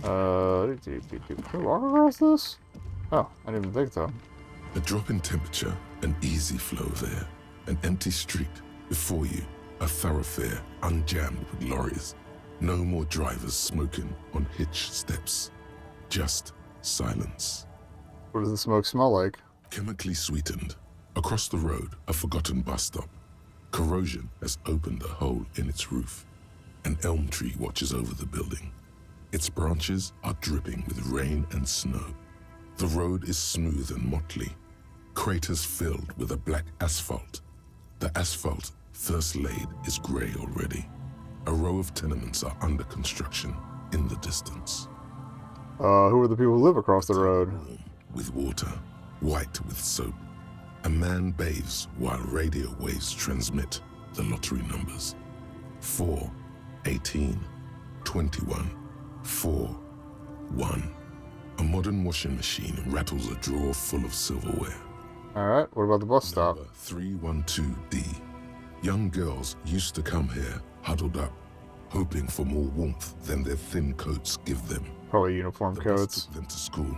Can we walk across this? Oh, I didn't even think so. A drop in temperature, an easy flow there. An empty street. Before you, a thoroughfare unjammed with lorries. No more drivers smoking on hitch steps. Just silence. What does the smoke smell like? Chemically sweetened. Across the road, a forgotten bus stop. Corrosion has opened a hole in its roof. An elm tree watches over the building. Its branches are dripping with rain and snow. The road is smooth and motley. Craters filled with a black asphalt. The asphalt, first laid, is grey already. A row of tenements are under construction in the distance. Who are the people who live across the road? Warm with water, white with soap. A man bathes while radio waves transmit the lottery numbers. 4, 18, 21, 4, 1. A modern washing machine rattles a drawer full of silverware. Alright, what about the bus stop? Number 312D. Young girls used to come here, huddled up, hoping for more warmth than their thin coats give them. Probably uniform The coats. bus took them to school.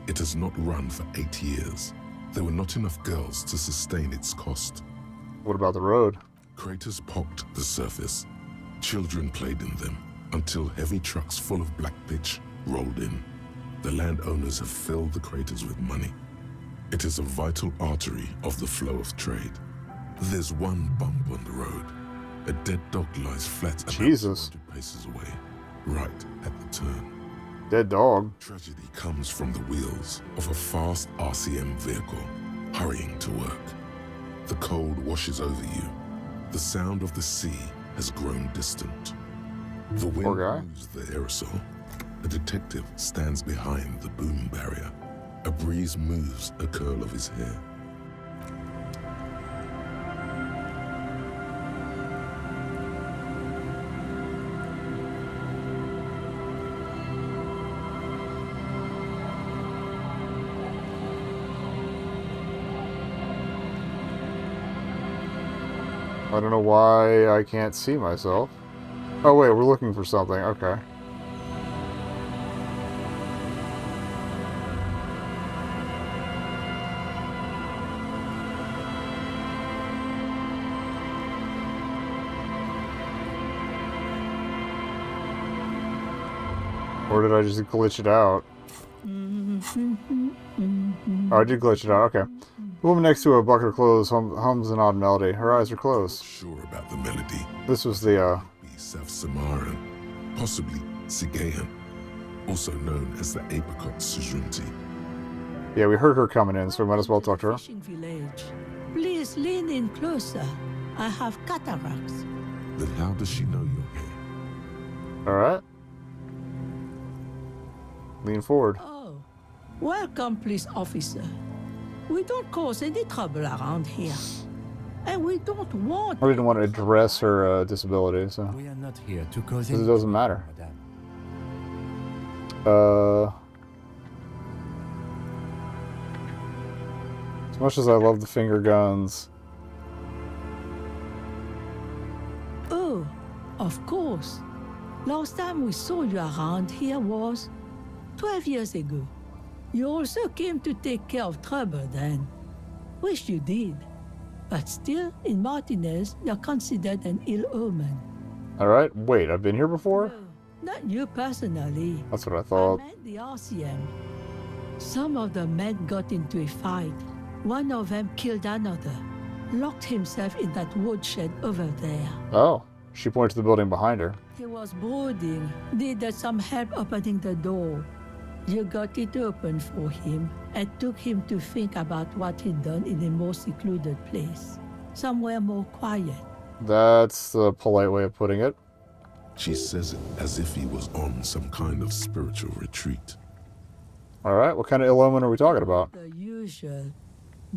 It has not run for 8 years. There were not enough girls to sustain its cost. What about the road? Craters pocked the surface. Children played in them until heavy trucks full of black pitch rolled in. The landowners have filled the craters with money. It is a vital artery of the flow of trade. There's one bump on the road. A dead dog lies flat about Jesus. 200 paces away, right at the turn. Dead dog. Tragedy comes from the wheels of a fast RCM vehicle hurrying to work. The cold washes over you. The sound of the sea has grown distant. The Poor wind guy. moves the aerosol. A detective stands behind the boom barrier. A breeze moves a curl of his hair. I don't know why I can't see myself. Oh wait, we're looking for something. Okay. Or did I just glitch it out? Oh, I did glitch it out. Okay. The woman next to a bucket of clothes hums an odd melody. Her eyes are closed. Sure about the melody. This was the, Be South Samaran, possibly Sigayan, also known as the apricot sujunti. yeah, we heard her coming in, so we might as well talk to her. Fishing village. Please lean in closer. I have cataracts. Then how does she know you're here? Alright. Lean forward. Oh, welcome, police officer. We don't cause any trouble around here. And we don't want... I didn't want to address her disability, so... We are not here to cause Because any it doesn't trouble, matter. madame. As much as I love the finger guns... Oh, of course. Last time we saw you around here was 12 years ago. You also came to take care of trouble then. Wish you did. But still, in Martinez, you're considered an ill omen. Alright, wait, I've been here before? No, not you personally. That's what I I thought. meant the RCM. Some of the men got into a fight. One of them killed another. Locked himself in that woodshed over there. Oh, she pointed to the building behind her. He was brooding, needed some help opening the door. You got it open for him and took him to think about what he'd done in a more secluded place. Somewhere more quiet. That's the polite way of putting it. She says it as if he was on some kind of spiritual retreat. Alright, what kind of ill omen are we talking about? The usual.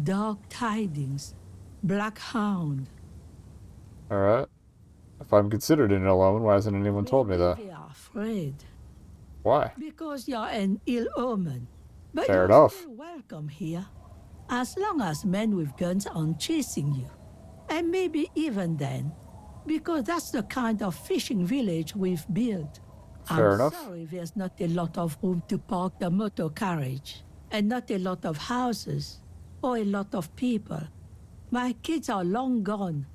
Dark tidings. Black hound. Alright. If I'm considered an ill omen, why hasn't anyone told me that? They are afraid. Why? Because you're an ill omen. But Fair you're enough. still welcome here. As long as men with guns aren't chasing you. And maybe even then. Because that's the kind of fishing village we've built. Fair I'm enough. sorry there's not a lot of room to park the motor carriage, and not a lot of houses, or a lot of people. My kids are long gone,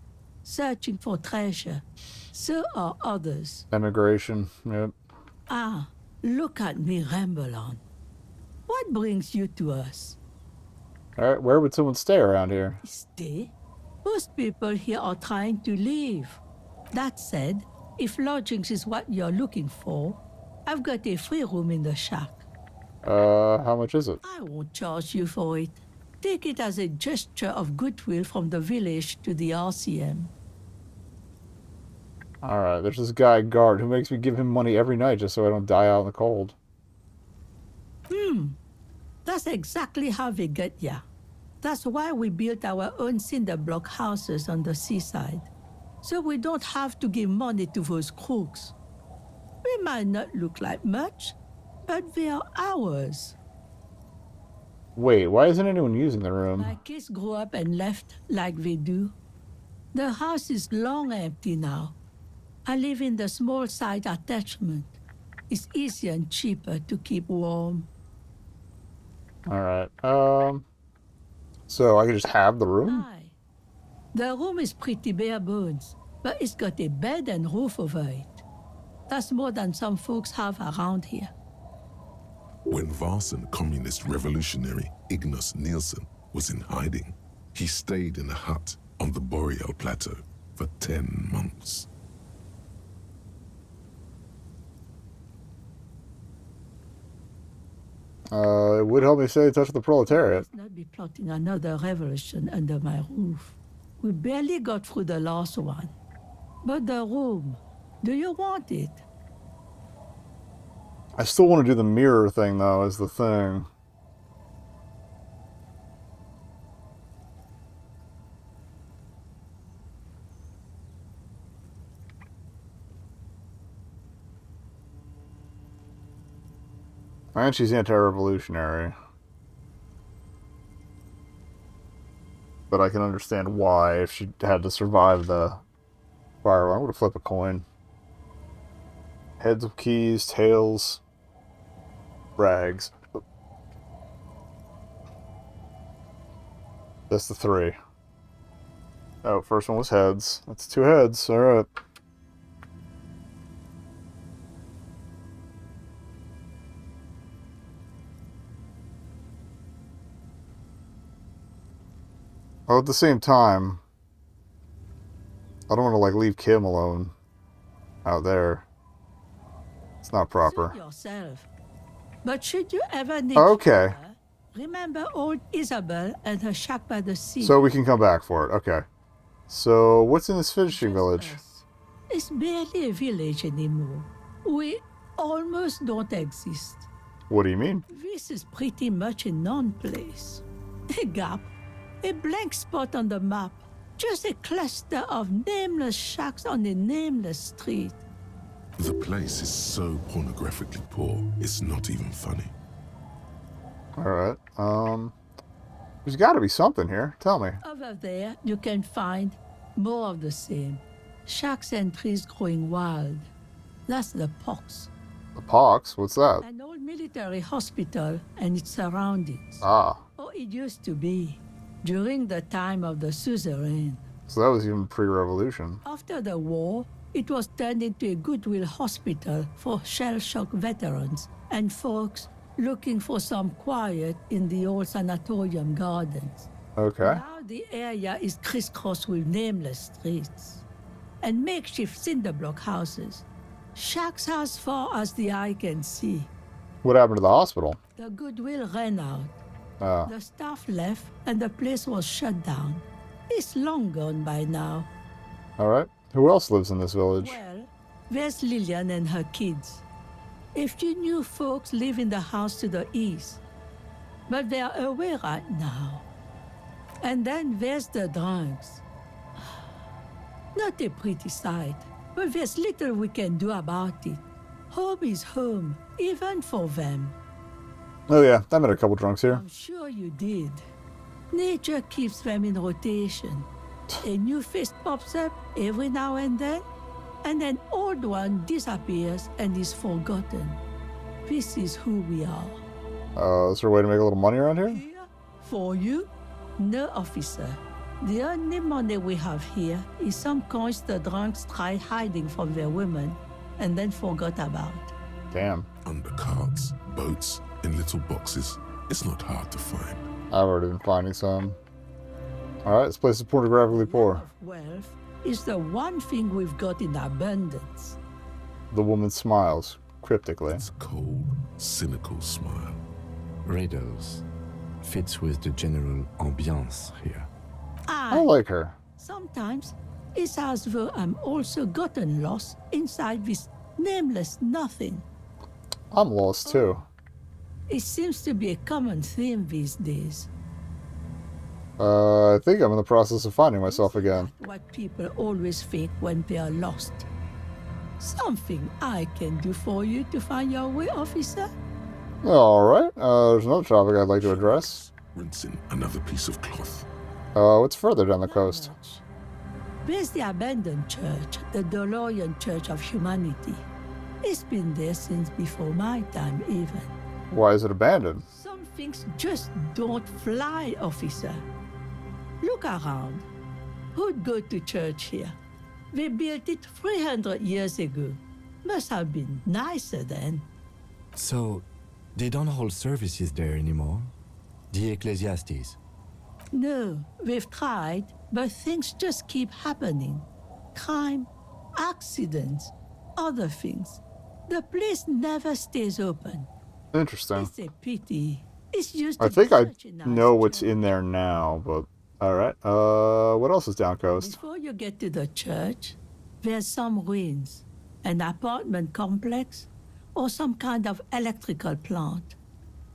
searching for treasure. So are others. Emigration. Yep. Ah, look at me ramble on. What brings you to us? Alright, where would someone stay around here? Stay? Most people here are trying to leave. That said, if lodgings is what you're looking for, I've got a free room in the shack. How much is it? I won't charge you for it. Take it as a gesture of goodwill from the village to the RCM. Alright, there's this guy guard who makes me give him money every night just so I don't die out in the cold. That's exactly how they get ya. That's why we built our own cinder block houses on the seaside. So we don't have to give money to those crooks. We might not look like much, but they are ours. Wait, why isn't anyone using the room? My kids grew up and left like they do. The house is long empty now. I live in the small side attachment. It's easier and cheaper to keep warm. Alright, so I can just have the room? Aye. The room is pretty bare bones, but it's got a bed and roof over it. That's more than some folks have around here. When Varson communist revolutionary Ignas Nielsen was in hiding, he stayed in a hut on the Boreal Plateau for 10 months. It would help me stay in touch with the proletariat. Let's not be plotting another revolution under my roof. We barely got through the last one. But the room, do you want it? I still want to do the mirror thing, though, is the thing. And she's anti-revolutionary. But I can understand why if she had to survive the fire. I'm going to flip a coin. Heads of keys, tails, rags. That's the 3. Oh, first one was heads. That's 2 heads. Alright. Well, at the same time, I don't want to, like, leave Kim alone out there. It's not proper. Suit yourself. But should you ever need Okay. shelter, remember old Isabel and her shack by the sea. So we can come back for it. Okay. So, what's in this fishing village? Us. It's barely a village anymore. We almost don't exist. What do you mean? This is pretty much a non-place. A gap. A blank spot on the map. Just a cluster of nameless shacks on a nameless street. The place is so pornographically poor, it's not even funny. Alright. There's got to be something here. Tell me. Over there, you can find more of the same. Shacks and trees growing wild. That's the pox. The pox? What's that? An old military hospital and its surroundings. Ah. Or it used to be, during the time of the suzerain. So that was even pre-revolution. After the war, it was turned into a goodwill hospital for shell-shock veterans and folks looking for some quiet in the old sanatorium gardens. Okay. Now the area is crisscrossed with nameless streets and makeshift cinder block houses. Shacks as far as the eye can see. What happened to the hospital? The goodwill ran out. Ah. The staff left and the place was shut down. It's long gone by now. Alright. Who else lives in this village? Well, there's Lillian and her kids. A few new folks live in the house to the east, but they are away right now. And then there's the drunks. Not a pretty sight, but there's little we can do about it. Home is home, even for them. Oh yeah, I met a couple drunks here. I'm sure you did. Nature keeps them in rotation. A new face pops up every now and then. and an old one disappears and is forgotten. This is who we are. Is there a way to make a little money around here? Here, for you, no officer. The only money we have here is some coins the drunks tried hiding from their women and then forgot about. Damn. Under carts, boats, in little boxes. It's not hard to find. I've already been finding some. Alright, this place is pornographically poor. Wealth is the one thing we've got in abundance. The woman smiles, cryptically. It's a cold, cynical smile. Riddles. Fits with the general ambiance here. I like her. Sometimes it's as though I'm also gotten lost inside this nameless nothing. I'm lost too. It seems to be a common theme these days. I think I'm in the process of finding myself again. That's what people always think when they are lost. Something I can do for you to find your way, officer? Alright, there's another topic I'd like to address. Rinsing another piece of cloth. What's further down the coast? There's the abandoned church, the DeLorean Church of Humanity. It's been there since before my time, even. Why is it abandoned? Some things just don't fly, officer. Look around. Who'd go to church here? They built it 300 years ago. Must have been nicer then. So, they don't hold services there anymore? The Ecclesiastes? No, we've tried, but things just keep happening. Crime, accidents, other things. The place never stays open. Interesting. It's a pity. It's used I to think be I such a nice know what's church. in there now, but alright. What else is down coast? Before you get to the church, there's some ruins, an apartment complex, or some kind of electrical plant.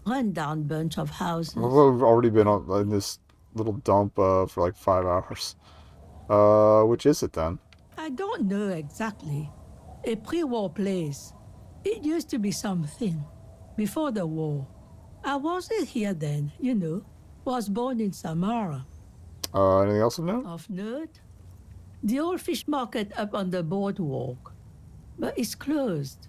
Run-down bunch of houses. Well, we've already been in this little dump for like 5 hours. Which is it then? I don't know exactly. A pre-war place. It used to be something. Before the war. I wasn't here then, you know. Was born in Samara. Anything else of note? Of note, the old fish market up on the boardwalk. But it's closed.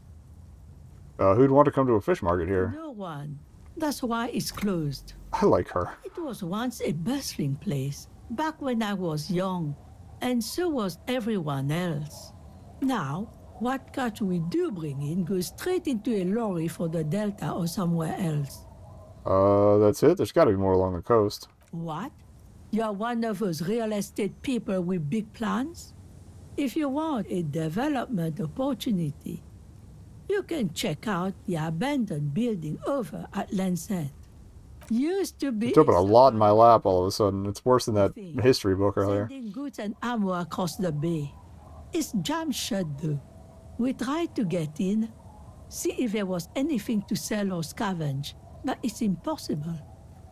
Who'd want to come to a fish market here? No one. That's why it's closed. I like her. It was once a bustling place, back when I was young, and so was everyone else. Now, what catch we do bring in goes straight into a lorry for the Delta or somewhere else. That's it? There's gotta be more along the coast. What? You're one of those real estate people with big plans? If you want a development opportunity, you can check out the abandoned building over at Land's End. Used to be Dumping a lot in my lap all of a sudden. It's worse than that thing. history book earlier. Sending goods and ammo across the bay. It's jam shut though. We tried to get in, see if there was anything to sell or scavenge, but it's impossible.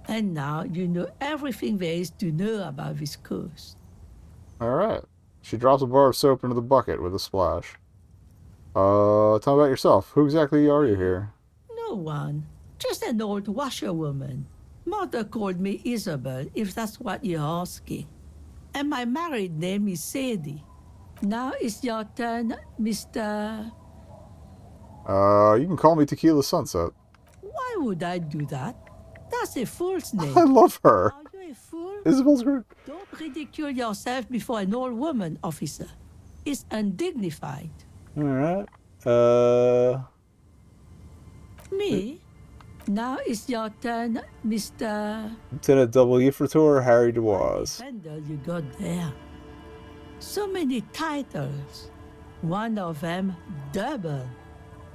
And now you know everything there is to know about this coast. Alright. She drops a bar of soap into the bucket with a splash. Tell me about yourself. Who exactly are you here? No one. Just an old washerwoman. Mother called me Isabel, if that's what you're asking. And my married name is Sadie. Now it's your turn, Mr. You can call me Tequila Sunset. Why would I do that? That's a fool's I name. love her. Are you a fool? Isabel's great. Don't ridicule yourself before an old woman, officer. It's undignified. Alright. Me? Now it's your turn, Mr. Lieutenant W for tour, Harry DeWaz. Handle you got there. So many titles. One of them double.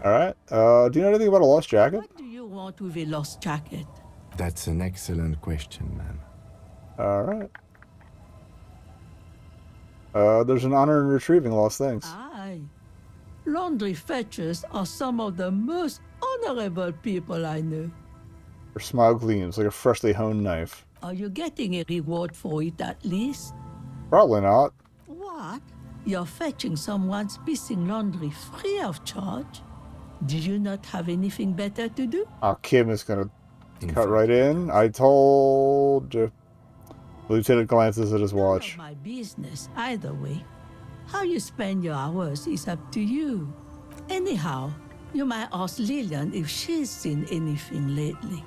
Alright. Do you know anything about a lost jacket? What do you want with a lost jacket? That's an excellent question, ma'am. Alright. There's an honor in retrieving lost things. Aye. Laundry fetchers are some of the most honorable people I know. Her smile gleams like a freshly honed knife. Are you getting a reward for it at least? Probably not. What? You're fetching someone's missing laundry free of charge? Do you not have anything better to do? Kim is gonna In cut fact, right in. I told you. Lieutenant glances at his None watch. of my business, either way. How you spend your hours is up to you. Anyhow, you might ask Lillian if she's seen anything lately.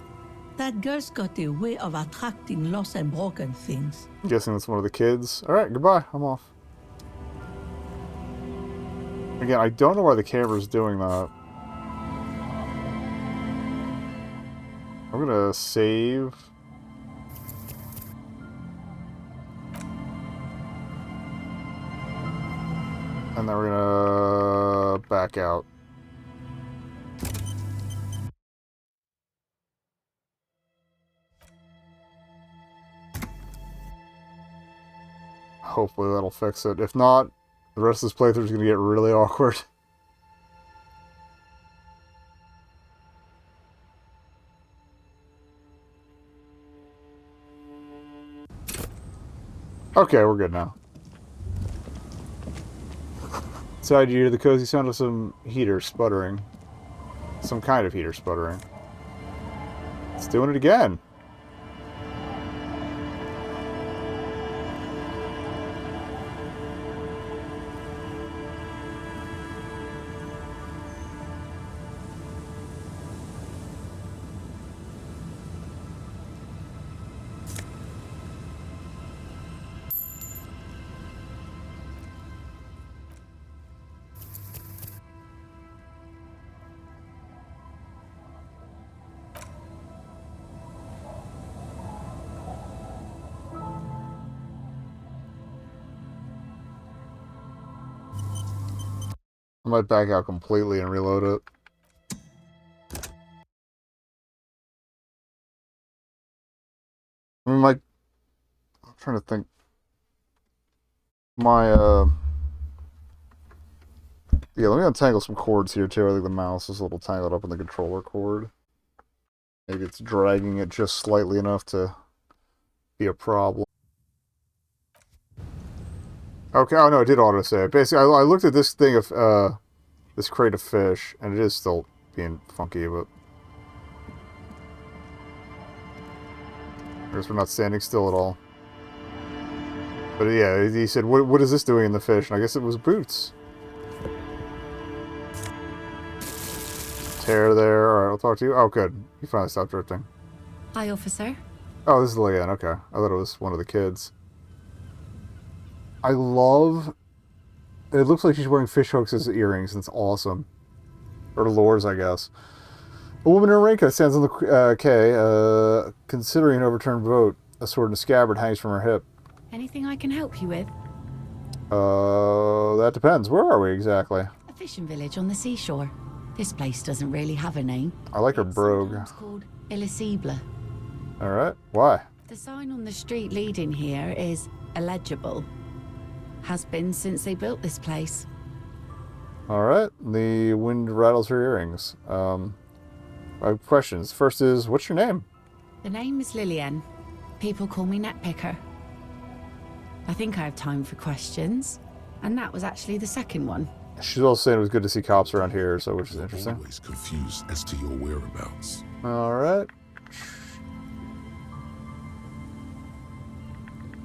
That girl's got a way of attracting lost and broken things. I'm guessing that's one of the kids. Alright, goodbye. I'm off. Again, I don't know why the camera's doing that. I'm gonna save. And then we're gonna back out. Hopefully that'll fix it. If not, the rest of this playthrough is gonna get really awkward. Okay, we're good now. Inside you hear the cozy sound of some heater sputtering. Some kind of heater sputtering. It's doing it again. I might back out completely and reload it. I mean, I'm trying to think. Yeah, let me untangle some cords here too. I think the mouse is a little tangled up in the controller cord. Maybe it's dragging it just slightly enough to be a problem. Okay, oh no, it did autosave. Basically, I looked at this thing of, this crate of fish, and it is still being funky, but... I guess we're not standing still at all. But yeah, he said, what is this doing in the fish? And I guess it was boots. Tear there. Alright, I'll talk to you. Oh, good. You finally stopped drifting. Hi, officer. Oh, this is Leanne. Okay. I thought it was one of the kids. I love... It looks like she's wearing fish hooks as earrings, and it's awesome. Or lures, I guess. A woman in a raincoat stands on the quay, considering an overturned boat. A sword and a scabbard hangs from her hip. Anything I can help you with? That depends. Where are we exactly? A fishing village on the seashore. This place doesn't really have a name. I like her It's brogue. sometimes called Elysium. Alright. Why? The sign on the street leading here is illegible. Has been since they built this place. Alright. The wind rattles her earrings. I have questions. First is, what's your name? The name is Lillian. People call me Netpicker. I think I have time for questions. And that was actually the second one. She's also saying it was good to see cops around here, so which is interesting. Always confused as to your whereabouts. Alright.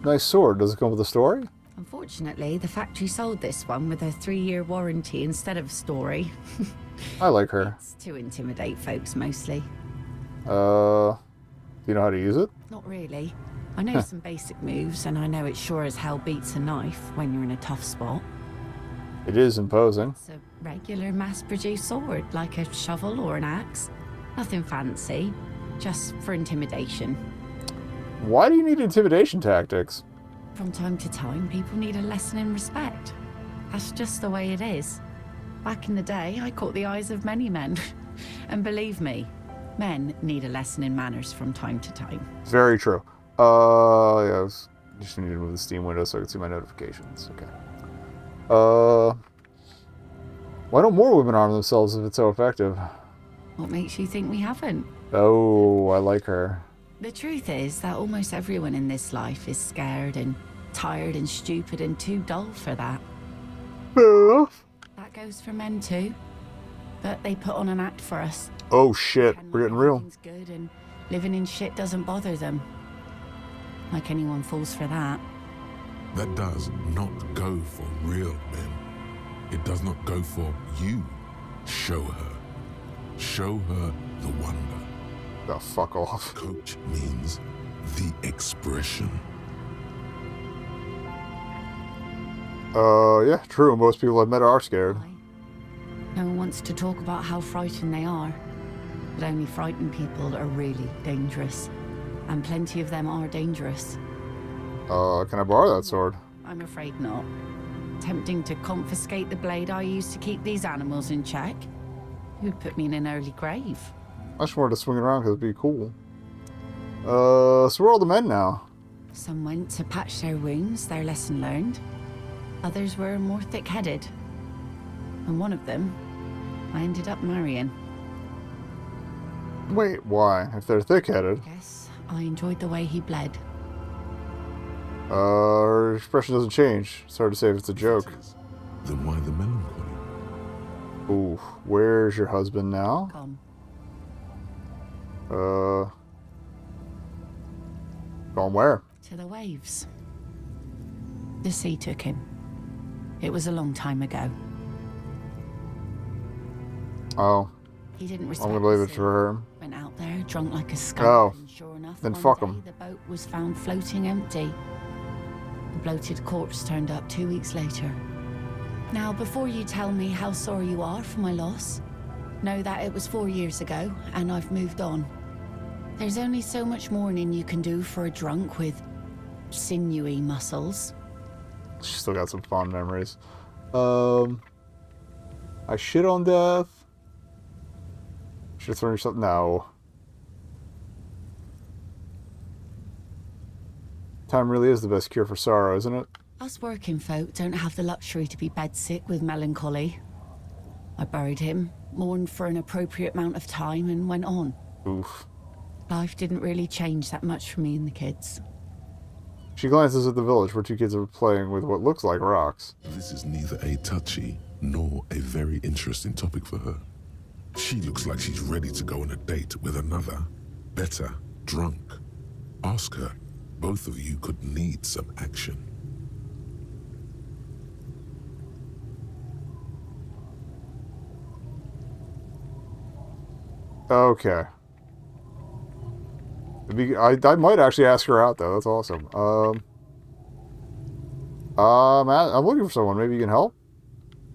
Nice sword. Does it come with a story? Unfortunately, the factory sold this one with a 3-year warranty instead of a story. I like her. It's to intimidate folks mostly. Do you know how to use it? Not really. I know some basic moves, and I know it sure as hell beats a knife when you're in a tough spot. It is imposing. It's a regular mass-produced sword, like a shovel or an axe. Nothing fancy, just for intimidation. Why do you need intimidation tactics? From time to time, people need a lesson in respect. That's just the way it is. Back in the day, I caught the eyes of many men. And believe me, men need a lesson in manners from time to time. Very true. Yeah, I just need to move the Steam window so I can see my notifications. Okay. Why don't more women arm themselves if it's so effective? What makes you think we haven't? Oh, I like her. The truth is that almost everyone in this life is scared and tired and stupid and too dull for that. That goes for men too. But they put on an act for us. Oh shit, we're getting real. Everything's good and living in shit doesn't bother them. Like anyone falls for that. That does not go for real men. It does not go for you. Show her. Show her the wonder. Oh, fuck off. Coach means the expression. Yeah, true. Most people I've met are scared. No one wants to talk about how frightened they are. But only frightened people are really dangerous. And plenty of them are dangerous. Can I borrow that sword? I'm afraid not. Tempting to confiscate the blade I used to keep these animals in check. It would put me in an early grave. I just wanted to swing it around because it'd be cool. So where are all the men now? Some went to patch their wounds, their lesson learned. Others were more thick-headed. And one of them, I ended up marrying. Wait, why? If they're thick-headed. Guess I enjoyed the way he bled. Her expression doesn't change. It's hard to say if it's a joke. Then why the melancholy? Ooh, where's your husband now? Gone. Gone where? To the waves. The sea took him. It was a long time ago. Oh, He didn't I'm respect gonna leave the it sea. for her. Went out there drunk like a skunk. Oh, and sure enough, then one fuck day 'em. The boat was found floating empty. The bloated corpse turned up 2 weeks later. Now, before you tell me how sorry you are for my loss, know that it was 4 years ago, and I've moved on. There's only so much mourning you can do for a drunk with sinewy muscles. She's still got some fond memories. I shit on death. Should have thrown yourself. No. Time really is the best cure for sorrow, isn't it? Us working folk don't have the luxury to be bedsick with melancholy. I buried him, mourned for an appropriate amount of time, and went on. Oof. Life didn't really change that much for me and the kids. She glances at the village where two kids are playing with what looks like rocks. This is neither a touchy nor a very interesting topic for her. She looks like she's ready to go on a date with another, better, drunk. Ask her. Both of you could need some action. Okay. I might actually ask her out though. That's awesome. I'm looking for someone. Maybe you can help.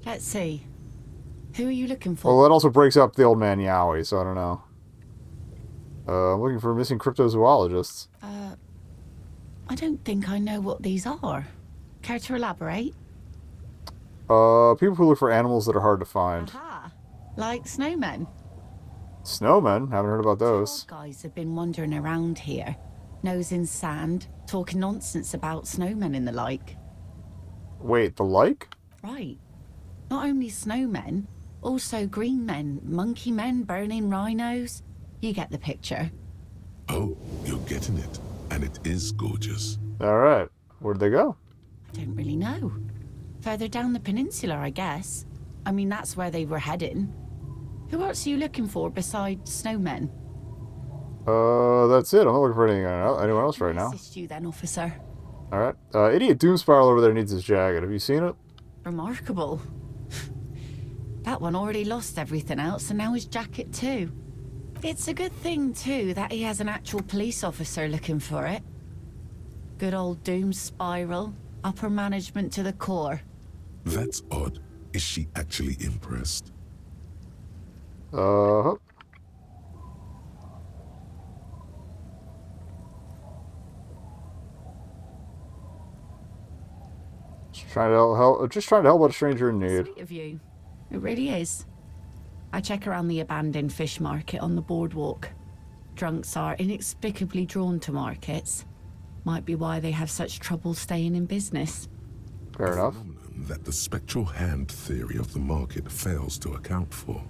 Let's see. Who are you looking for? Well, that also breaks up the old man Yowie, so I don't know. I'm looking for missing cryptozoologists. I don't think I know what these are. Care to elaborate? People who look for animals that are hard to find. Aha. Like snowmen. Snowmen? Haven't heard about those. Tall guys have been wandering around here, nose in sand, talking nonsense about snowmen and the like. Wait, the like? Right. Not only snowmen, also green men, monkey men burning rhinos. You get the picture. Oh, you're getting it. And it is gorgeous. Alright. Where'd they go? I don't really know. Further down the peninsula, I guess. I mean, that's where they were heading. Who else are you looking for besides snowmen? That's it. I'm not looking for anyone else right now. Assist you then, officer. Alright. Idiot Doom Spiral over there needs his jacket. Have you seen it? Remarkable. That one already lost everything else, and now his jacket too. It's a good thing, too, that he has an actual police officer looking for it. Good old Doom Spiral. Upper management to the core. That's odd. Is she actually impressed? Huh. Just trying to help out a stranger in need. Sweet of you. It really is. I check around the abandoned fish market on the boardwalk. Drunks are inexplicably drawn to markets. Might be why they have such trouble staying in business. Fair enough. Phenomenon that the spectral hand theory of the market fails to account for.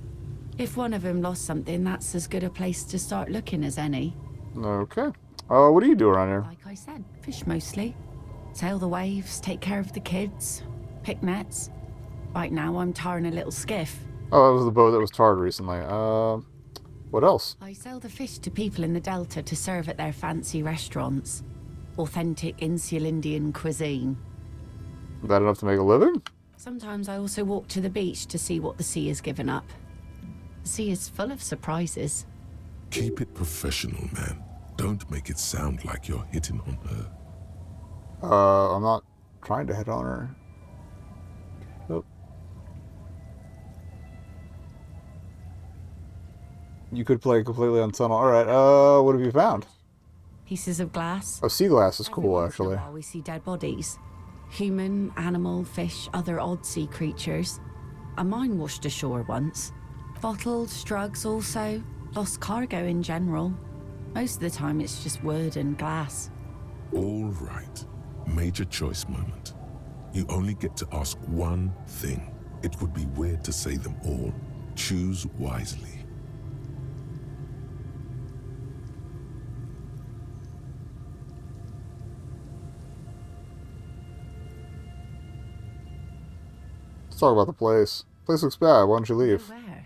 If one of them lost something, that's as good a place to start looking as any. Okay. What do you do around here? Like I said, fish mostly. Sail the waves, take care of the kids, pick nets. Right now I'm tarring a little skiff. Oh, that was the boat that was tarred recently. What else? I sell the fish to people in the Delta to serve at their fancy restaurants. Authentic Insular Indian cuisine. That enough to make a living? Sometimes I also walk to the beach to see what the sea has given up. The sea is full of surprises. Keep it professional, man. Don't make it sound like you're hitting on her. I'm not trying to hit on her. Oh. You could play completely untunnel. Alright, what have you found? Pieces of glass. Oh, sea glass is Every cool, once in a actually. while we see dead bodies. Human, animal, fish, other odd sea creatures. A mine washed ashore once. Bottles, drugs also. Lost cargo in general. Most of the time it's just wood and glass. All right. Major choice moment. You only get to ask one thing. It would be weird to say them all. Choose wisely. Let's talk about the place. Place looks bad. Why don't you leave? Where?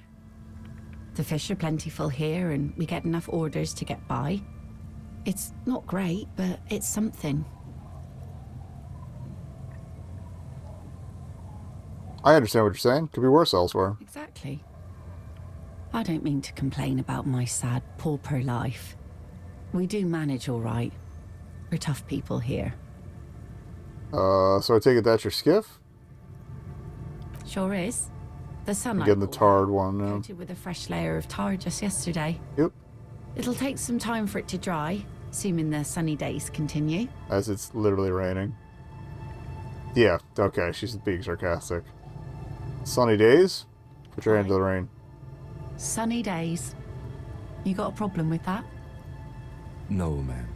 The fish are plentiful here and we get enough orders to get by. It's not great, but it's something. I understand what you're saying. Could be worse elsewhere. Exactly. I don't mean to complain about my sad pauper life. We do manage all right. We're tough people here. So I take it that's your skiff? Sure is. The sun I'm getting the tarred one now. coated with a fresh layer of tar just yesterday. Yep. It'll take some time for it to dry, assuming the sunny days continue. As it's literally raining. Yeah, okay, she's being sarcastic. Sunny days? Put your hand to the rain. Sunny days. You got a problem with that? No, man.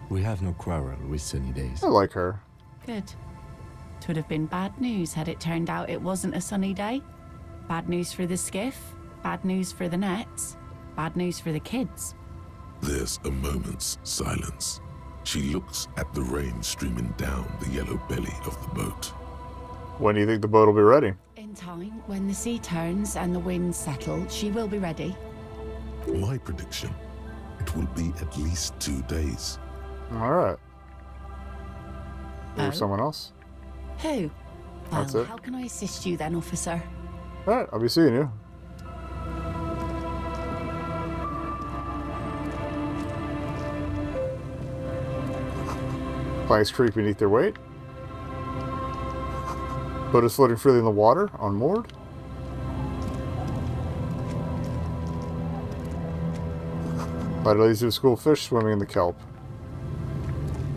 We have no quarrel with sunny days. I like her. Good. It would have been bad news had it turned out it wasn't a sunny day. Bad news for the skiff, bad news for the nets, bad news for the kids. There's a moment's silence. She looks at the rain streaming down the yellow belly of the boat. When do you think the boat will be ready? In time, when the sea turns and the winds settle, she will be ready. My prediction, it will be at least 2 days. Alright. Oh? Or someone else? Who? That's Well, it. how can I assist you then, officer? Alright, I'll be seeing you. Planks creak beneath their weight. Boat is floating freely in the water, unmoored. Light leads to a school of fish swimming in the kelp.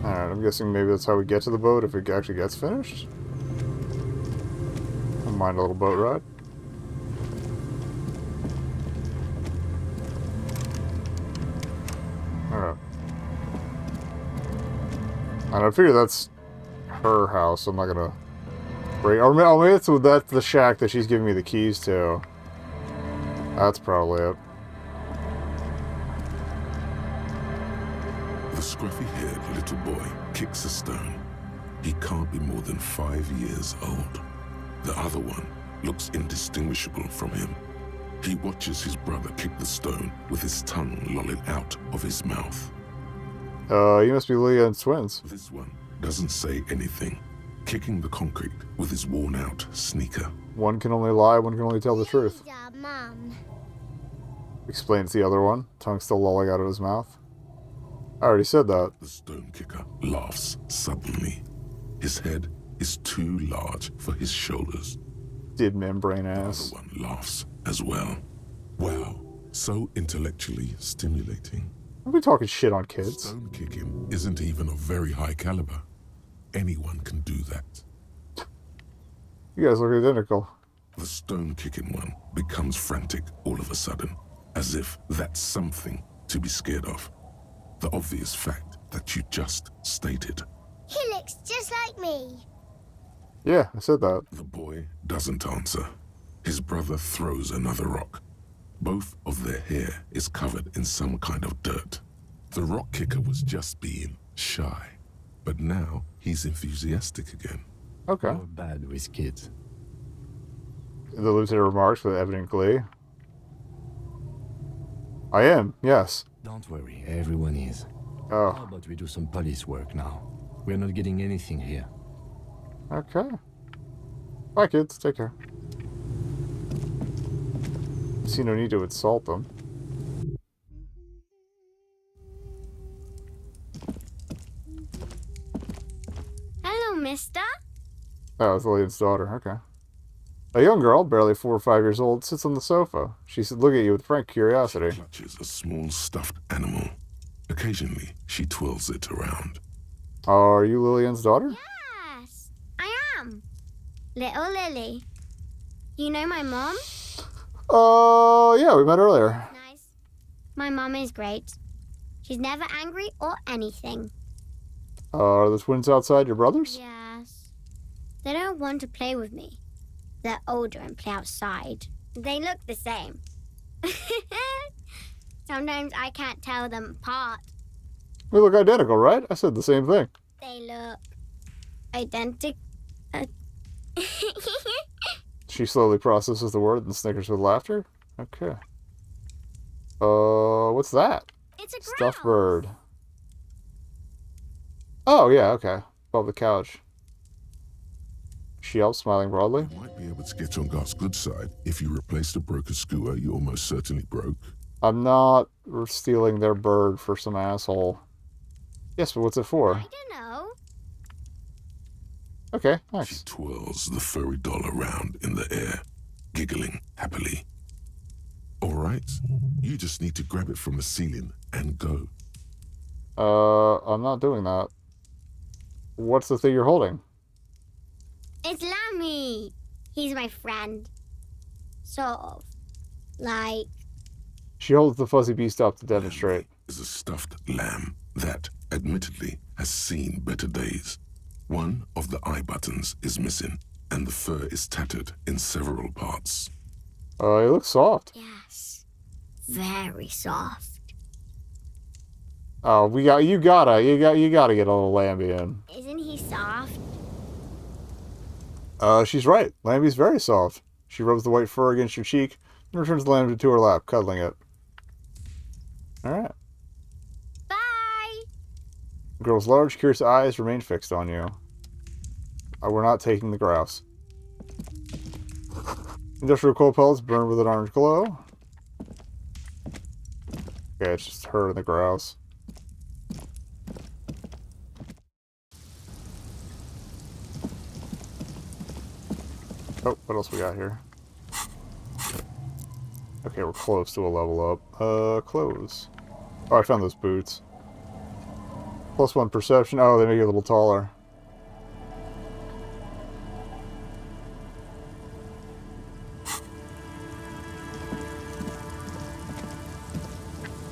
Alright, I'm guessing maybe that's how we get to the boat if it actually gets finished. Don't mind a little boat ride. Alright. And I figure that's her house, so I'm not gonna break. Or maybe that's the shack that she's giving me the keys to. That's probably it. The scruffy-haired little boy kicks a stone. He can't be more than 5 years old. The other one looks indistinguishable from him. He watches his brother kick the stone with his tongue lolling out of his mouth. You must be Leah and twins. This one doesn't say anything, kicking the concrete with his worn-out sneaker. One can only lie, one can only tell the truth. Mum. Explains the other one, tongue still lolling out of his mouth. I already said that. The stone kicker laughs suddenly. His head is too large for his shoulders. Did membrane The ass. other one laughs as well. Wow, so intellectually stimulating. Are we talking shit on kids? Stone kicking isn't even of very high caliber. Anyone can do that. You guys look identical. The stone kicking one becomes frantic all of a sudden, as if that's something to be scared of. The obvious fact that you just stated. He looks just like me. Yeah, I said that. The boy doesn't answer. His brother throws another rock. Both of their hair is covered in some kind of dirt. The rock kicker was just being shy, but now he's enthusiastic again. Okay. You're bad with kids. The lieutenant remarks with evident glee. I am, yes. Don't worry, everyone is. How Oh, about we do some police work now? We're not getting anything here. okay. Bye, kids. Take care. See no need to insult them. Hello, mister. Oh, it's Lillian's daughter. Okay. A young girl, barely 4 or 5 years old, sits on the sofa. She's looking at you with frank curiosity. She clutches a small stuffed animal. Occasionally, she twirls it around. Are you Lillian's daughter? Yes, I am. Little Lily. You know my mom? Yeah, we met earlier. Nice. My mom is great. She's never angry or anything. Are the twins outside your brothers? Yes. They don't want to play with me. They're older and play outside. They look the same. Sometimes I can't tell them apart. We look identical, right? I said the same thing. They look identical. She slowly processes the word and snickers with laughter. Okay. What's that? It's a Stuffed grouse. bird. Oh, yeah, okay. Above the couch. She yelps, smiling broadly. You might be able to get on Gart's good side if you replaced a broken skua you almost certainly broke. I'm not stealing their bird for some asshole. Yes, but what's it for? I don't know. Okay, She thanks. twirls the furry doll around in the air, giggling happily. All right, you just need to grab it from the ceiling and go. I'm not doing that. What's the thing you're holding? It's Lammy. He's my friend. Sort of. Like, She holds the fuzzy beast up to demonstrate. Is a stuffed lamb that, admittedly, has seen better days. One of the eye buttons is missing, and the fur is tattered in several parts. It looks soft. yes. Very soft. Oh, you gotta get a little Lambie in. Isn't he soft? She's right. Lambie's very soft. She rubs the white fur against your cheek and returns the Lambie to her lap, cuddling it. Alright. Bye. The girl's large, curious eyes remain fixed on you. We're not taking the grouse. Industrial coal pellets burn with an orange glow. Okay, it's just her and the grouse. Oh, what else we got here? Okay, we're close to a level up. Clothes. Oh, I found those boots. +1 perception. Oh, they make you a little taller.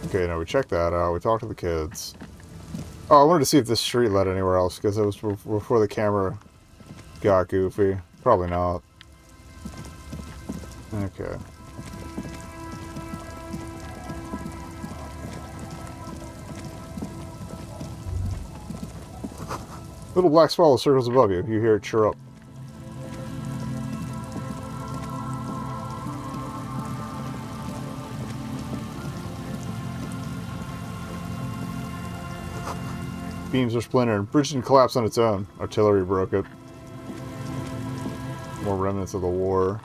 Okay, now we checked that out. We talked to the kids. Oh, I wanted to see if this street led anywhere else, because it was before the camera got goofy. Probably not. Okay. Little black swallow circles above you. You hear it chirp. Beams are splintered. Bridge didn't collapse on its own. Artillery broke it. More remnants of the war.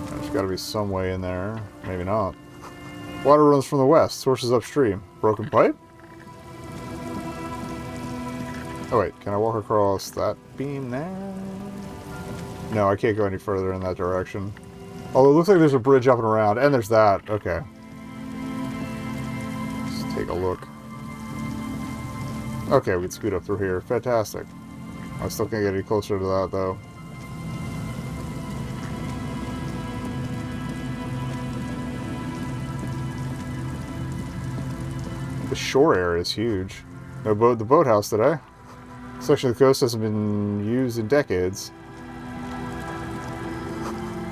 There's got to be some way in there. Maybe not. Water runs from the west. Sources upstream. Broken pipe? Oh wait, can I walk across that beam there? No, I can't go any further in that direction. Although it looks like there's a bridge up and around. And there's that. Okay. Let's take a look. Okay, we can scoot up through here. Fantastic. I still can't get any closer to that, though. The shore area is huge. No boat. The boathouse today. This section of the coast hasn't been used in decades.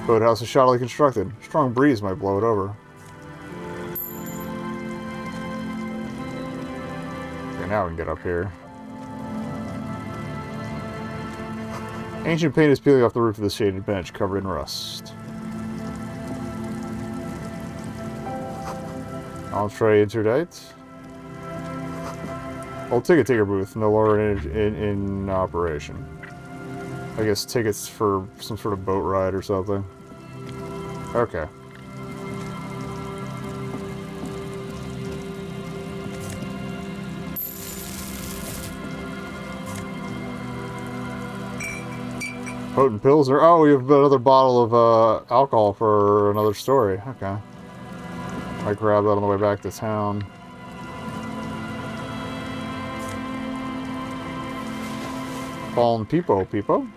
Boathouse is shoddily constructed. Strong breeze might blow it over. Now we can get up here. Ancient paint is peeling off the roof of the shaded bench, covered in rust. Entree interdite. Old ticket taker booth, no longer in operation. I guess tickets for some sort of boat ride or something. Okay. Potent Pilsner. Oh, we have another bottle of alcohol for another story. Okay. I grabbed that on the way back to town. Fallen Peepo. Peepo?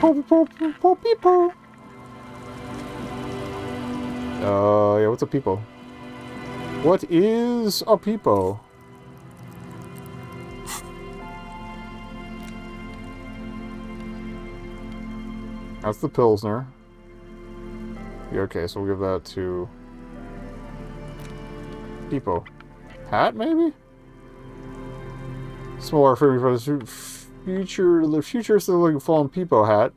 Peepo. Yeah, what's a Peepo? What is a Peepo? That's the Pilsner. Yeah, okay, so we'll give that to Peepo. Hat, maybe? Smaller for the futuristic looking fallen Peepo hat.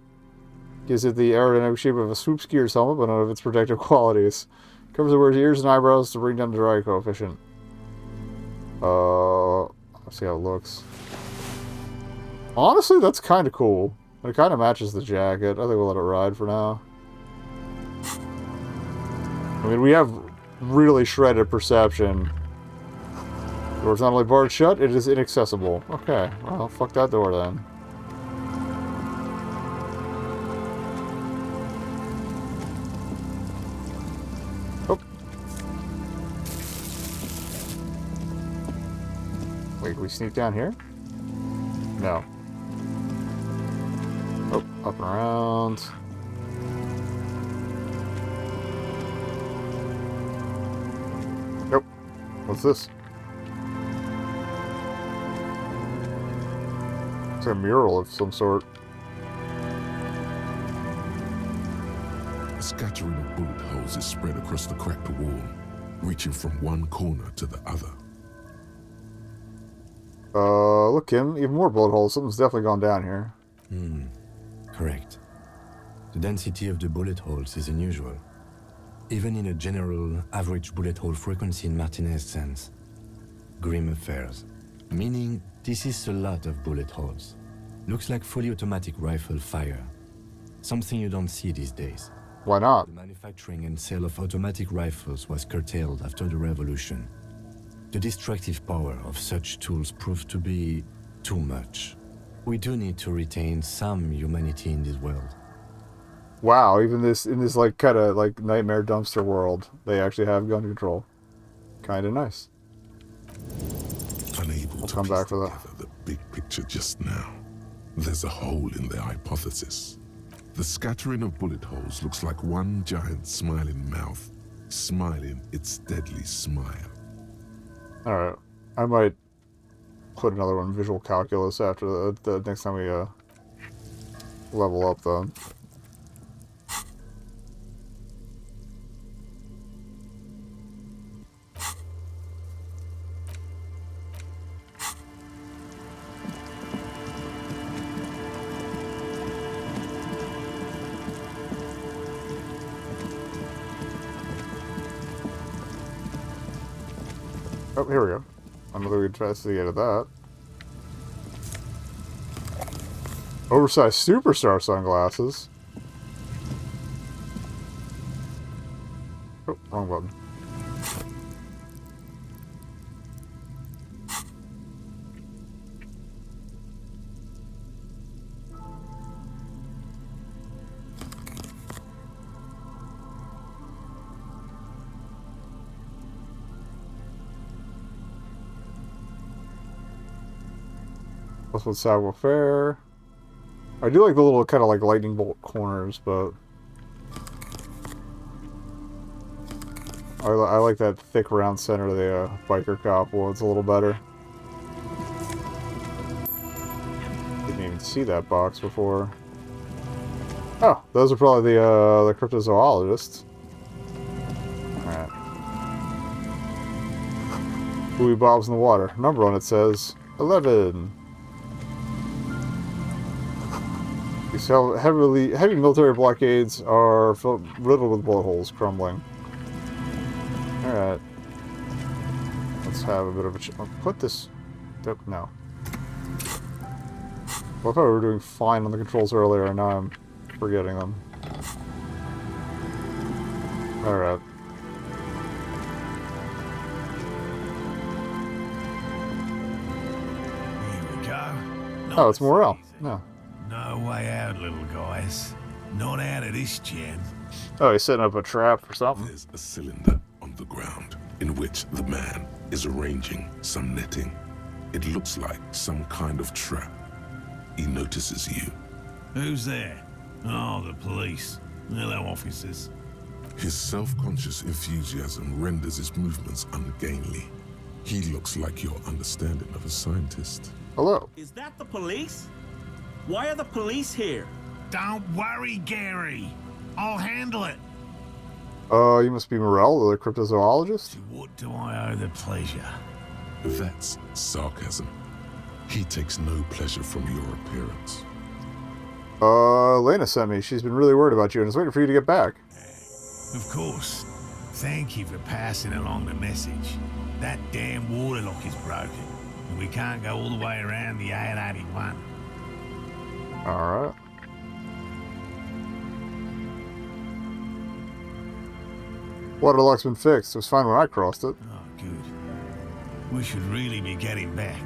Gives it the aerodynamic shape of a swoop skier's helmet, but none of its protective qualities. Covers the wearer's ears and eyebrows to bring down the dry coefficient. Let's see how it looks. Honestly, that's kind of cool. It kind of matches the jacket. I think we'll let it ride for now. I mean, we have really shredded perception. The door's not only barred shut, it is inaccessible. Okay, well, fuck that door then. Oh. Wait, can we sneak down here? No. Oh, up and around. Nope. What's this? It's a mural of some sort. A scattering of bullet holes is spread across the cracked wall, reaching from one corner to the other. Look, Kim, even more bullet holes. Something's definitely gone down here. Correct. The density of the bullet holes is unusual. Even in a general average bullet hole frequency in Martinez's sense. Grim affairs. Meaning, this is a lot of bullet holes. Looks like fully automatic rifle fire. Something you don't see these days. Why not? The manufacturing and sale of automatic rifles was curtailed after the revolution. The destructive power of such tools proved to be too much. We do need to retain some humanity in this world. Wow, even this in this like kind of like nightmare dumpster world, they actually have gun control. Kind of nice. Unable to come piece back for that. together the big picture just now. There's a hole in their hypothesis. The scattering of bullet holes looks like one giant smiling mouth, smiling its deadly smile. Alright. I might put another one in visual calculus after the next time we level up then. Oh, here we go. Another investigated that. Oversized superstar sunglasses. Oh, wrong button. Plus with savoir faire. I do like the little kind of like lightning bolt corners, but I like that thick round center of the biker cop one's a little better. Didn't even see that box before. Oh, those are probably the cryptozoologists. Alright. Buoy bobs in the water. Number on it says 11. These heavy military blockades are riddled with bullet holes, crumbling. Alright. Let's have a bit of a... put this... No. Well, I thought we were doing fine on the controls earlier, and now I'm forgetting them. Alright. Here we go. Oh, it's Nice Morel. easy. No. No way out, little guys. Not out of this jam. Oh, he's setting up a trap or something. There's a cylinder on the ground in which the man is arranging some netting. It looks like some kind of trap. He notices you. Who's there? Oh, the police. Hello, officers. His self-conscious enthusiasm renders his movements ungainly. He looks like your understanding of a scientist. Hello. Is that the police? Why are the police here? Don't worry, Gary. I'll handle it. You must be Morel, the cryptozoologist? To what do I owe the pleasure? That's sarcasm. He takes no pleasure from your appearance. Lena sent me. She's been really worried about you and is waiting for you to get back. Of course. Thank you for passing along the message. That damn water lock is broken, and we can't go all the way around the 881. Alright. Water lock's been fixed. It was fine when I crossed it. Oh, good. We should really be getting back.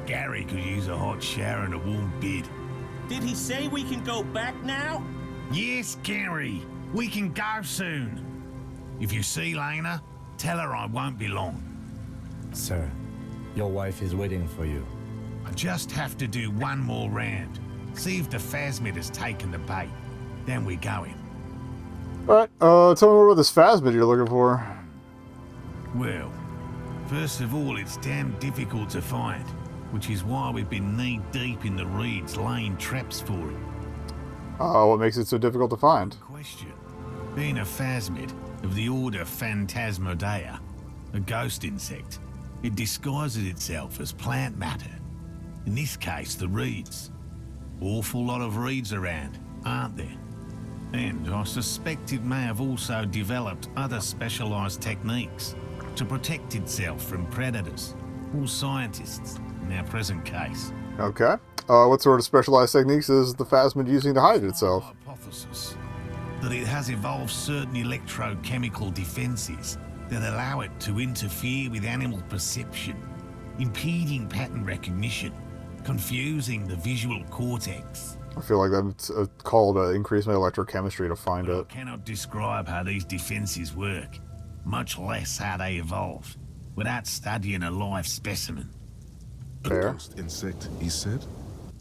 Gary could use a hot shower and a warm bed. Did he say we can go back now? Yes, Gary. We can go soon. If you see Lena, tell her I won't be long. Sir, your wife is waiting for you. I just have to do one more round. See if the phasmid has taken the bait. Then we're going. Alright, tell me more about this phasmid you're looking for. Well, first of all, it's damn difficult to find, which is why we've been knee-deep in the reeds laying traps for it. What makes it so difficult to find? Question. Being a phasmid of the order Phantasmodea, a ghost insect, it disguises itself as plant matter. In this case, the reeds. Awful lot of reeds around, aren't there? And I suspect it may have also developed other specialised techniques to protect itself from predators, or scientists, in our present case. Okay. What sort of specialized techniques is the phasmid using to hide itself? Hypothesis that it has evolved certain electrochemical defenses that allow it to interfere with animal perception, impeding pattern recognition, confusing the visual cortex. I feel like that's a call to increase my electrochemistry to find I it. cannot describe how these defenses work, much less how they evolved, without studying a live specimen. A Fair. ghost insect, he said?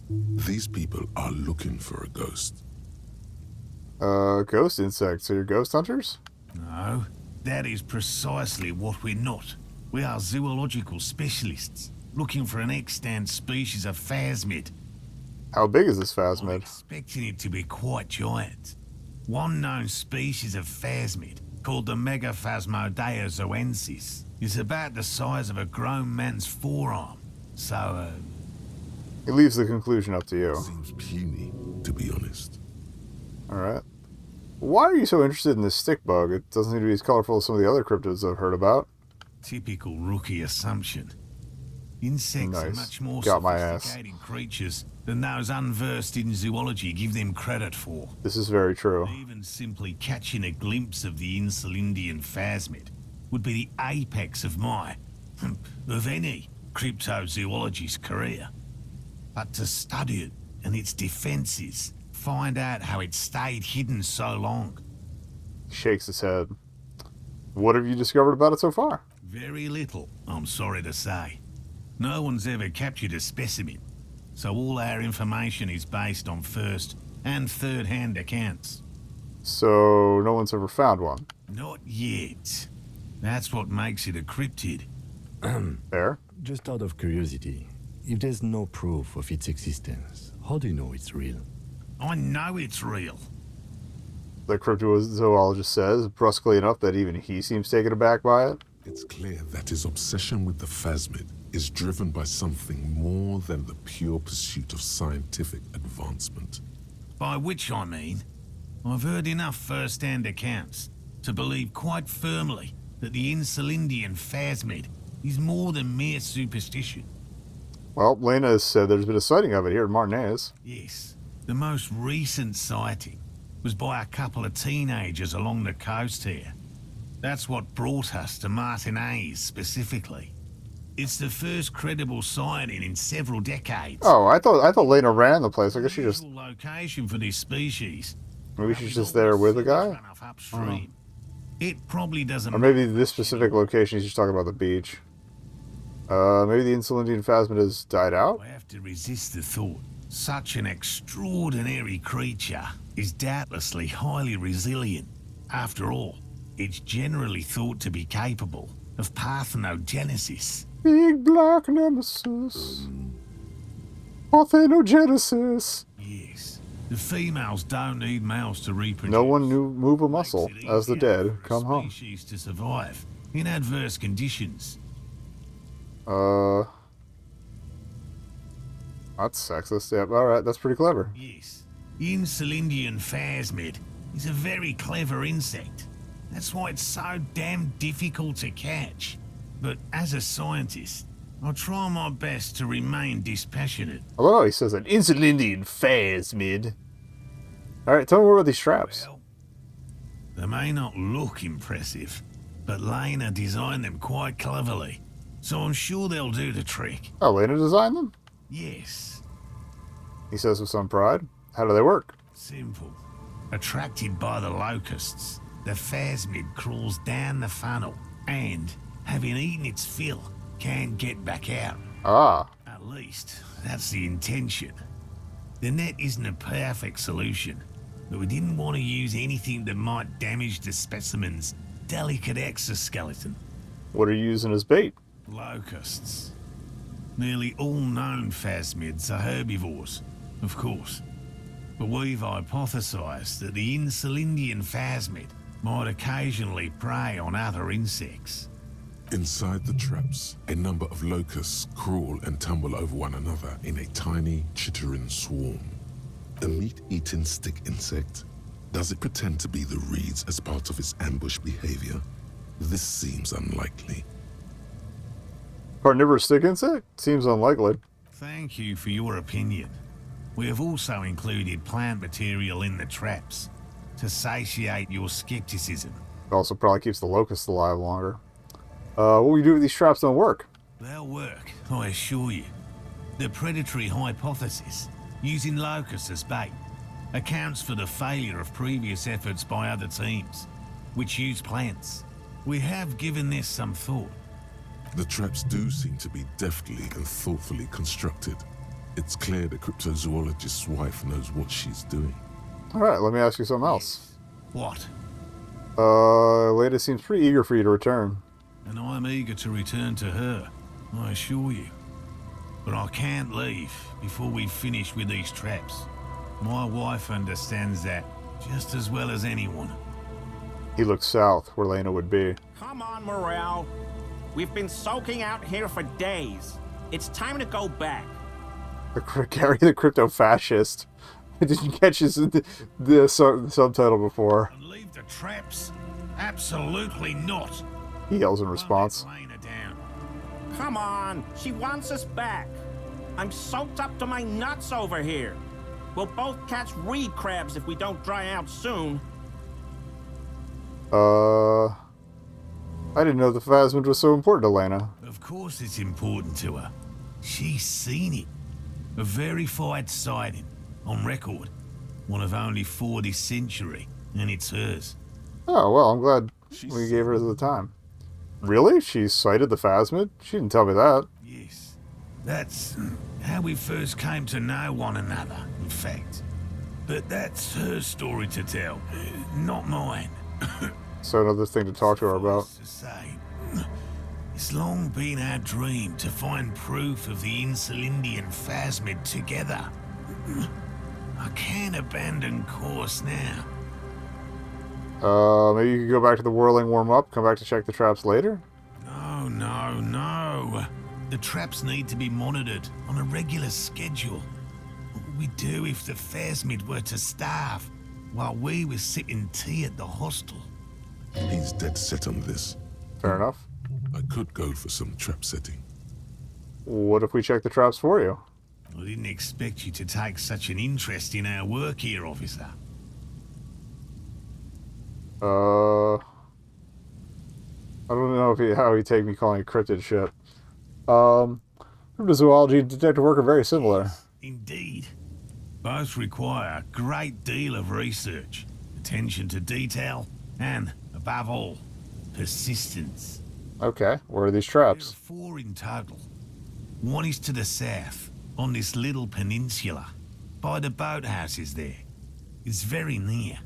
These people are looking for a ghost. Ghost insects. So you're ghost hunters? No, that is precisely what we're not. We are zoological specialists, looking for an extant species of phasmid. How big is this I'm phasmid? expecting it to be quite giant. One known species of phasmid, called the Megaphasmodea zoensis, is about the size of a grown man's forearm. So, He leaves the conclusion up to you. Seems puny, to be honest. Alright. Why are you so interested in this stick bug? It doesn't seem to be as colorful as some of the other cryptids I've heard about. typical rookie assumption. Insects are Nice. much more Got my ass. sophisticated creatures than those unversed in zoology give them credit for. This is very true. Even simply catching a glimpse of the Insulindian phasmid would be the apex of my, of any, cryptozoologist's career. But to study it and its defenses, find out how it stayed hidden so long. Shakes his head. What have you discovered about it so far? Very little, I'm sorry to say. No one's ever captured a specimen, so all our information is based on first and third-hand accounts. So, no one's ever found one. Not yet. That's what makes it a cryptid. Fair. Just out of curiosity, if there's no proof of its existence, how do you know it's real? I know it's real. The cryptozoologist says, brusquely enough that even he seems taken aback by it. It's clear that his obsession with the phasmid is driven by something more than the pure pursuit of scientific advancement. By which I mean, I've heard enough first-hand accounts to believe quite firmly that the Insulindian phasmid is more than mere superstition. Well, Lena has said there's been a sighting of it here in Martinez. Yes. The most recent sighting was by a couple of teenagers along the coast here. That's what brought us to Martinez specifically. It's the first credible sighting in several decades. Oh, I thought Lena ran the place. I guess she just... Unusual location for this species. Maybe she's just there with a guy? Upstream. It probably doesn't. Or maybe this specific location, he's just talking about the beach. Maybe the Insulindian phasmid has died out? I have to resist the thought. Such an extraordinary creature is doubtlessly highly resilient. After all, it's generally thought to be capable of parthenogenesis. Big black nemesis. Parthenogenesis. Yes. The females don't need males to reproduce. No one knew move a muscle Makes it as the easier dead for a come home. species to survive in adverse conditions. That's sexist. Yep, alright, that's pretty clever. Yes. The Insulindian phasmid is a very clever insect. That's why it's so damn difficult to catch. But as a scientist, I'll try my best to remain dispassionate. Although he says an Insulindian phasmid. Alright, tell me more about these traps. Well, they may not look impressive, but Lena designed them quite cleverly, so I'm sure they'll do the trick. Oh, Lena designed them? Yes. He says with some pride. How do they work? Simple. Attracted by the locusts, the phasmid crawls down the funnel and, having eaten its fill, can get back out. Ah. At least, that's the intention. The net isn't a perfect solution, but we didn't want to use anything that might damage the specimen's delicate exoskeleton. What are you using as bait? Locusts. Nearly all known phasmids are herbivores, of course. But we've hypothesized that the Insulindian phasmid might occasionally prey on other insects. Inside the traps, a number of locusts crawl and tumble over one another in a tiny, chittering swarm. A meat-eating stick insect? Does it pretend to be the reeds as part of its ambush behavior? This seems unlikely. Carnivorous stick insect? Seems unlikely. Thank you for your opinion. We have also included plant material in the traps to satiate your skepticism. It also probably keeps the locusts alive longer. What will you do if these traps don't work? They'll work, I assure you. The predatory hypothesis, using locusts as bait, accounts for the failure of previous efforts by other teams, which use plants. We have given this some thought. The traps do seem to be deftly and thoughtfully constructed. It's clear the cryptozoologist's wife knows what she's doing. Alright, let me ask you something else. What? Leda seems pretty eager for you to return. And I'm eager to return to her, I assure you. But I can't leave before we've finished with these traps. My wife understands that just as well as anyone. He looks south, where Lena would be. Come on, Morel. We've been soaking out here for days. It's time to go back. Gary the crypto-fascist. Did you catch the subtitle before? And leave the traps? Absolutely not. He yells in response. I'll let Lena down. Come on, she wants us back. I'm soaked up to my nuts over here. We'll both catch reed crabs if we don't dry out soon. I didn't know the phasmid was so important to Lena. Of course it's important to her. She's seen it. A verified sighting, on record. One of only 4 this century, and it's hers. Oh, well, I'm glad we gave her the time. Really? She sighted the phasmid? She didn't tell me that. Yes. That's how we first came to know one another, in fact. But that's her story to tell, not mine. So another thing to talk to her about. To say, it's long been our dream to find proof of the Insulindian phasmid together. I can't abandon course now. Maybe you could go back to the whirling warm-up, come back to check the traps later? No. The traps need to be monitored on a regular schedule. What would we do if the phasmid were to starve while we were sipping tea at the hostel? He's dead set on this. Fair enough. I could go for some trap setting. What if we check the traps for you? I didn't expect you to take such an interest in our work here, officer. I don't know if how he'd take me calling it cryptid shit. Cryptozoology and detective work are very similar. Yes, indeed. Both require a great deal of research, attention to detail, and, above all, persistence. Okay, where are these There are traps? 4 in total. One is to the south, on this little peninsula, by the boathouses there. It's very near.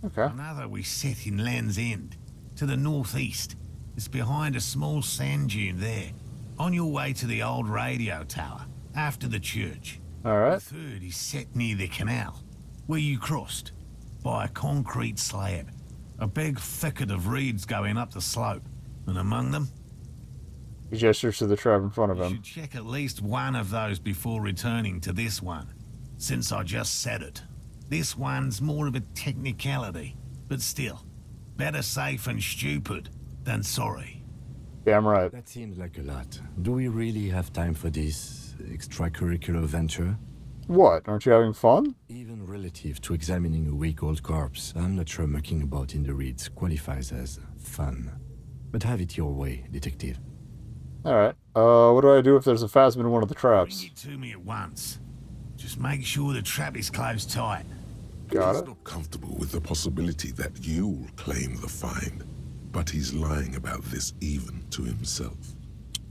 Okay. Another we set in Land's End, to the northeast. It's behind a small sand dune there, on your way to the old radio tower, after the church. The Alright. third is set near the canal, where you crossed, by a concrete slab. A big thicket of reeds going up the slope, and among them, He gestures to the trap in front of you him. should check at least one of those before returning to this one. Since I just said it, this one's more of a technicality, but still, better safe and stupid than sorry. Damn right. That seems like a lot. Do we really have time for this extracurricular venture? What? Aren't you having fun? Even relative to examining a week-old corpse, I'm not sure mucking about in the reeds qualifies as fun. But have it your way, detective. Alright. What do I do if there's a phasmid in one of the Bring traps? it to me at once. Just make sure the trap is closed tight. Got He's it. not comfortable with the possibility that you'll claim the find, but he's lying about this even to himself.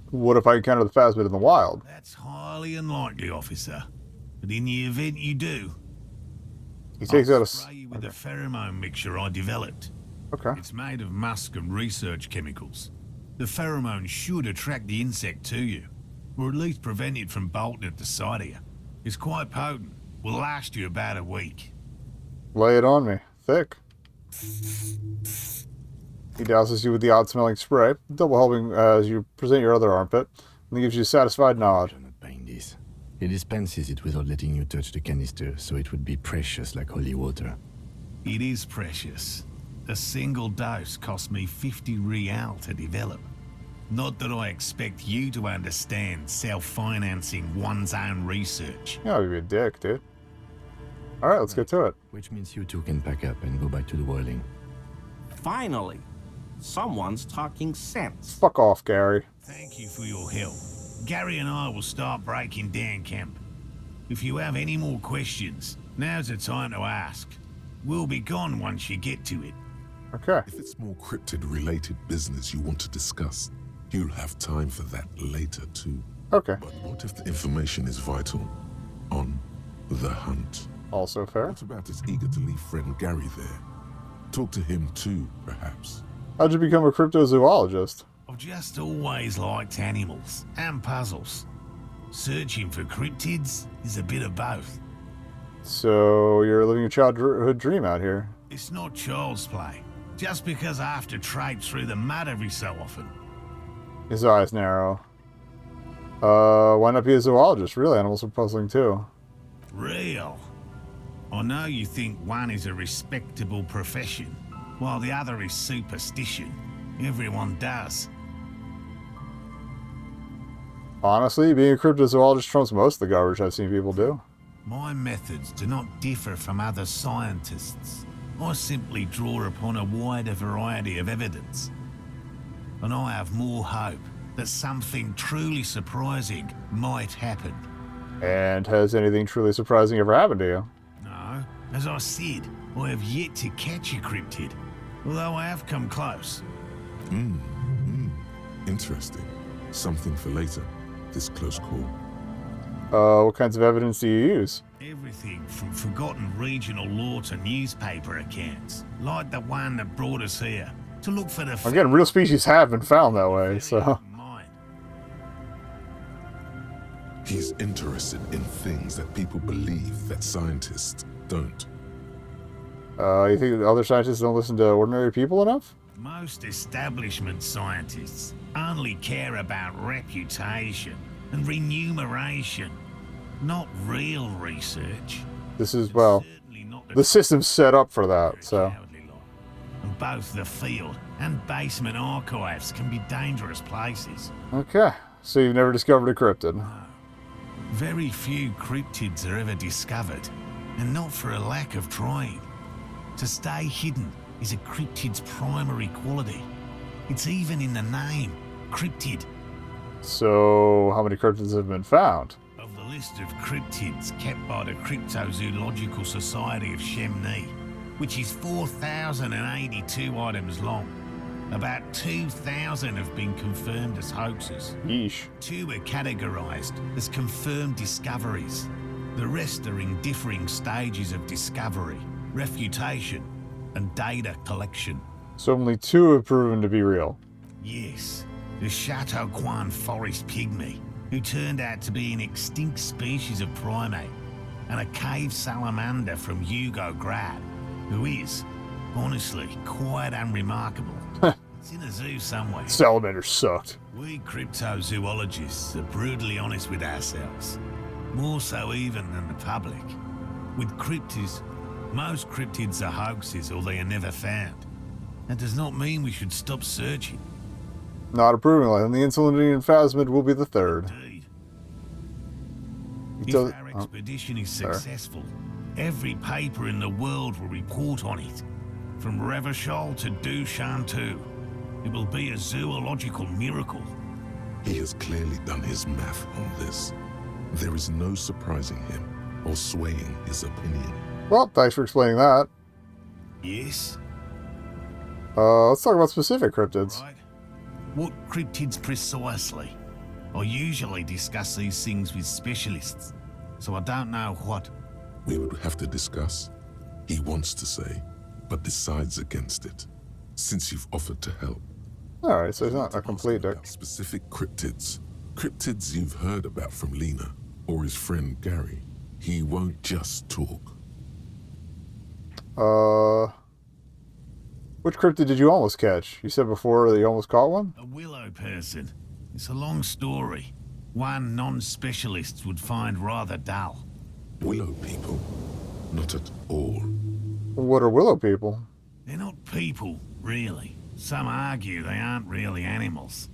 What if I encounter the phasmid in the wild? That's highly unlikely, officer. But in the event you do, He takes I'll out a... spray you with a pheromone mixture I developed. Okay. It's made of musk and research chemicals. The pheromone should attract the insect to you, or at least prevent it from bolting at the sight of you. It's quite potent. Will last you about a week. Lay it on me. Thick. He douses you with the odd-smelling spray, double helping as you present your other armpit, and he gives you a satisfied nod. I'm not buying this. He dispenses it without letting you touch the canister, so it would be precious like holy water. It is precious. A single dose cost me 50 real to develop. Not that I expect you to understand self-financing one's own research. Yeah, you'd be a dick, dude. Alright, let's get to it. Which means you two can pack up and go back to the whirling. Finally, someone's talking sense. Fuck off, Gary. Thank you for your help. Gary and I will start breaking down camp. If you have any more questions, now's the time to ask. We'll be gone once you get to it. Okay. If it's more cryptid-related business you want to discuss, you'll have time for that later too. Okay. But what if the information is vital? On the hunt. Also fair. What about his eager to leave friend Gary there? Talk to him too, perhaps. How'd you become a cryptozoologist? I've just always liked animals and puzzles. Searching for cryptids is a bit of both. So, you're living a childhood dream out here. It's not child's play. Just because I have to traipse through the mud every so often. His eyes narrow. Why not be a zoologist? Real animals are puzzling too. Real. I know you think one is a respectable profession, while the other is superstition. Everyone does. Honestly, being a cryptozoologist trumps most of the garbage I've seen people do. My methods do not differ from other scientists. I simply draw upon a wider variety of evidence. And I have more hope that something truly surprising might happen. And has anything truly surprising ever happened to you? No, as I said, I have yet to catch a cryptid, although I have come close. Interesting. Something for later. This close call. What kinds of evidence do you use? Everything from forgotten regional lore to newspaper accounts, like the one that brought us here, to look for the Again, real species have been found that way, so... mind. He's interested in things that people believe that scientists don't. You think other scientists don't listen to ordinary people enough? Most establishment scientists only care about reputation and remuneration, not real research. This is, well, Certainly not the system's set up for that, so... cowardly lot. And both the field and basement archives can be dangerous places. Okay, So you've never discovered a cryptid? Very few cryptids are ever discovered, and not for a lack of trying. To stay hidden is a cryptid's primary quality. It's even in the name, cryptid. So, how many cryptids have been found? Of the list of cryptids kept by the Cryptozoological Society of Chemnee, which is 4,082 items long, about 2,000 have been confirmed as hoaxes. Yeesh. 2 are categorized as confirmed discoveries. The rest are in differing stages of discovery, refutation, and data collection. So only 2 have proven to be real. Yes, the Chateau Quan forest pygmy, who turned out to be an extinct species of primate, and a cave salamander from Yugograd, who is, honestly, quite unremarkable. It's in a zoo somewhere. Salamanders sucked. We cryptozoologists are brutally honest with ourselves, more so even than the public. With cryptids, most cryptids are hoaxes or they are never found. That does not mean we should stop searching. Not approvingly, and the Insulinian phasmid will be the 3rd. Indeed. If our expedition is successful, every paper in the world will report on it. From Revachol to Dushantu. It will be a zoological miracle. He has clearly done his math on this. There is no surprising him or swaying his opinion. Well, thanks for explaining that. Yes? Let's talk about specific cryptids. Right. What cryptids precisely? I usually discuss these things with specialists, so I don't know what. We would have to discuss. He wants to say, but decides against it, since you've offered to help. Alright, so he's not a complete dick. Specific cryptids. Cryptids you've heard about from Lena, or his friend Gary. He won't just talk. Which cryptid did you almost catch? You said before that you almost caught one? A willow person. It's a long story. One non-specialist would find rather dull. Willow people? Not at all. What are willow people? They're not people, really. Some argue they aren't really animals,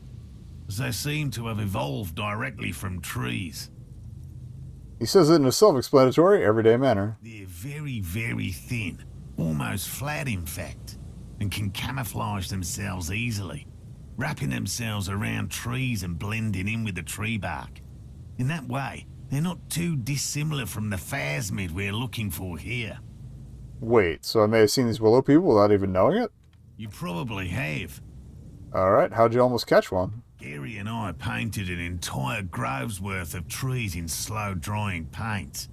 as they seem to have evolved directly from trees. He says it in a self-explanatory, everyday manner. They're very, very thin, almost flat in fact, and can camouflage themselves easily, wrapping themselves around trees and blending in with the tree bark. In that way, they're not too dissimilar from the phasmid we're looking for here. Wait, so I may have seen these willow people without even knowing it? You probably have. Alright, how'd you almost catch one? Gary and I painted an entire grove's worth of trees in slow-drying paint.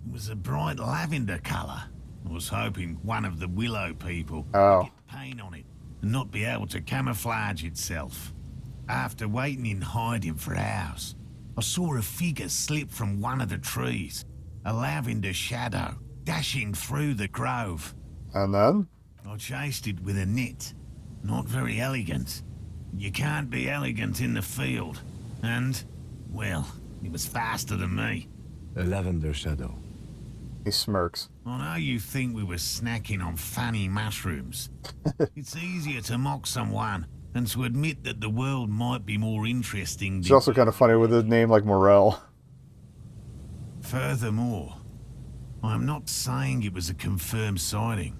It was a bright lavender colour. I was hoping one of the willow people would get paint on it and not be able to camouflage itself. After waiting in hiding for hours, I saw a figure slip from one of the trees, a lavender shadow, dashing through the grove. And then? I chased it with a net. Not very elegant. You can't be elegant in the field. And, well, it was faster than me. A lavender shadow. He smirks. I know you think we were snacking on funny mushrooms. It's easier to mock someone than to admit that the world might be more interesting. It's also kind of funny with a name like Morel. Furthermore, I'm not saying it was a confirmed sighting.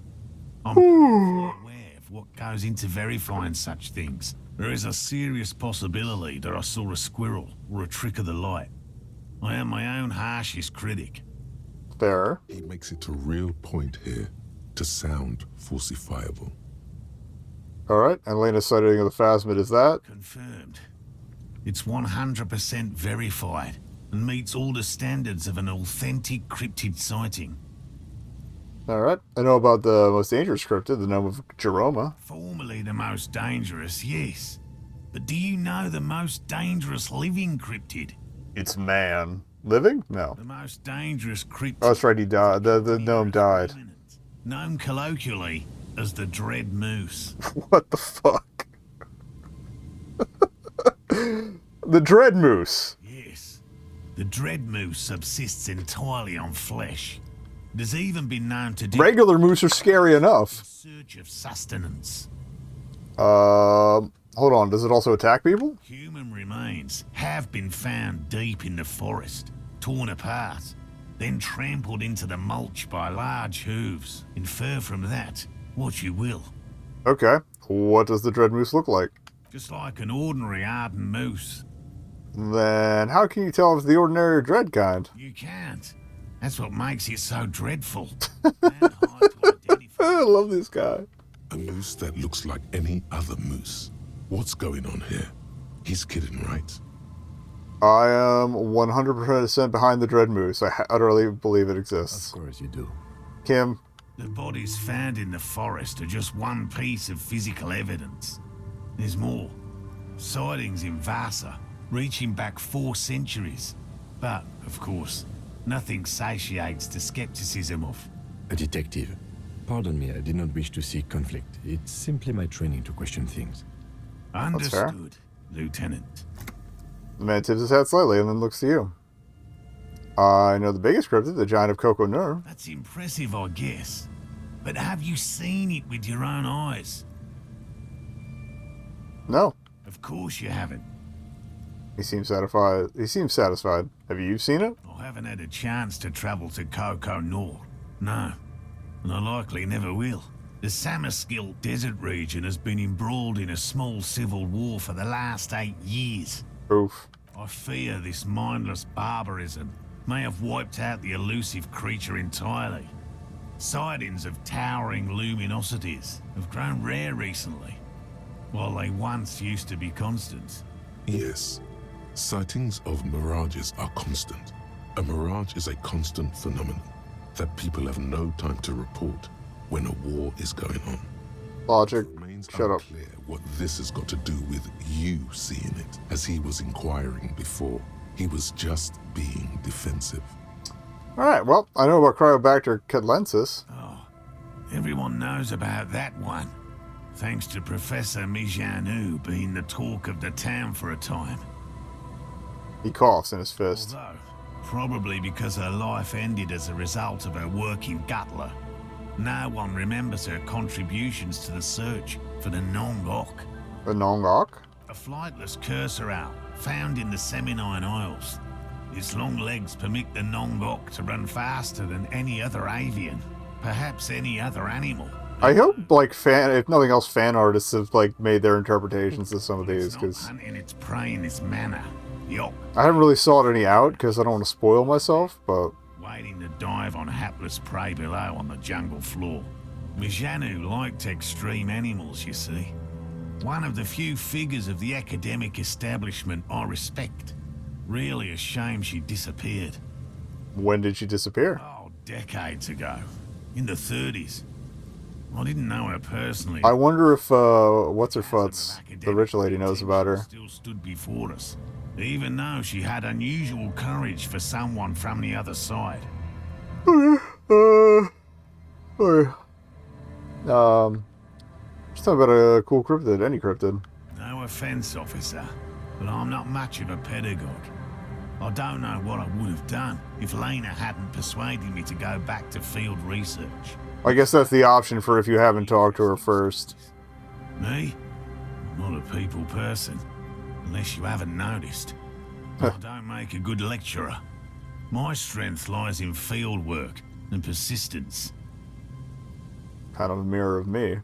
I'm perfectly aware of what goes into verifying such things. There is a serious possibility that I saw a squirrel or a trick of the light. I am my own harshest critic. Fair. He makes it a real point here to sound falsifiable. Alright, and Lena's sighting of the phasmid is that? Confirmed. It's 100% verified and meets all the standards of an authentic cryptid sighting. Alright, I know about the most dangerous cryptid, the gnome of Jeroma. Formerly the most dangerous, yes. But do you know the most dangerous living cryptid? It's man. Living? No. The most dangerous cryptid. Oh, that's right, he died. The gnome died. Known colloquially as the Dread Moose. What the fuck? The Dread Moose. Yes. The Dread Moose subsists entirely on flesh. It has even been known to do Regular moose are scary enough. in search of sustenance. Hold on, does it also attack people? Human remains have been found deep in the forest, torn apart, then trampled into the mulch by large hooves. Infer from that what you will. Okay. What does the Dread Moose look like? Just like an ordinary Arden moose. Then how can you tell if it's the ordinary or dread kind? You can't. That's what makes it so dreadful. Man hard to identify. I love this guy. A moose that looks like any other moose. What's going on here? He's kidding, right? I am 100% behind the Dread Moose. I utterly believe it exists. Of course you do. Kim, The bodies found in the forest are just one piece of physical evidence. There's more. Sightings in Vasa, reaching back 4 centuries. But, of course, nothing satiates the skepticism of... A detective. Pardon me, I did not wish to seek conflict. It's simply my training to question things. fair. Understood, Lieutenant. the man tips his hat slightly and then looks to you. I know the biggest cryptid, the Giant of Coco Nur. That's impressive, I guess. But have you seen it with your own eyes? No. Of course you haven't. He seems satisfied. Have you seen it? I haven't had a chance to travel to Coco Nor. No. And I likely never will. The Samaskil desert region has been embroiled in a small civil war for the last 8 years. Oof. I fear this mindless barbarism may have wiped out the elusive creature entirely. Sightings of towering luminosities have grown rare recently, while they once used to be constant. Yes. Sightings of mirages are constant. A mirage is a constant phenomenon that people have no time to report when a war is going on. Logic. It remains Shut up. unclear what this has got to do with you seeing it, as he was inquiring before. He was just being defensive. Alright, well, I know about Cryobacter catlensis. Oh, everyone knows about that one, thanks to Professor Mijanu being the talk of the town for a time. He coughs in his fist. Although, probably because her life ended as a result of her work in Gutler, no one remembers her contributions to the search for the Nongok, The Nongok? a flightless cursor owl found in the Seminine Isles. Its long legs permit the Nongok to run faster than any other avian, perhaps any other animal. I hope, like, if nothing else, fan artists have, like, made their interpretations of some of these, It's not because hunting its prey in this manner. Yok, I haven't really sought any out, because I don't want to spoil myself, but waiting to dive on hapless prey below on the jungle floor. Mijanu liked extreme animals, you see. One of the few figures of the academic establishment I respect. Really a shame she disappeared. when did she disappear? Oh, decades ago. In the 30s. I didn't know her personally. I wonder if, what's-her-futz, Some of the academic rich lady, knows about her. Still stood before us, even though she had unusual courage for someone from the other side. Just talking about a cool cryptid, any cryptid. No offense, officer, but I'm not much of a pedagogue. I don't know what I would have done if Lena hadn't persuaded me to go back to field research. I guess that's the option for if you haven't talked to her first. Me? I'm not a people person, unless you haven't noticed. I don't make a good lecturer. My strength lies in field work and persistence. Kind of a mirror of me.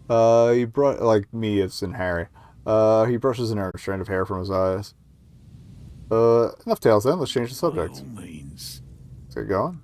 He brought, like me, it's in Harry. He brushes an strand of hair from his eyes. Enough tales then, let's change the By subject. all means. Let's get going.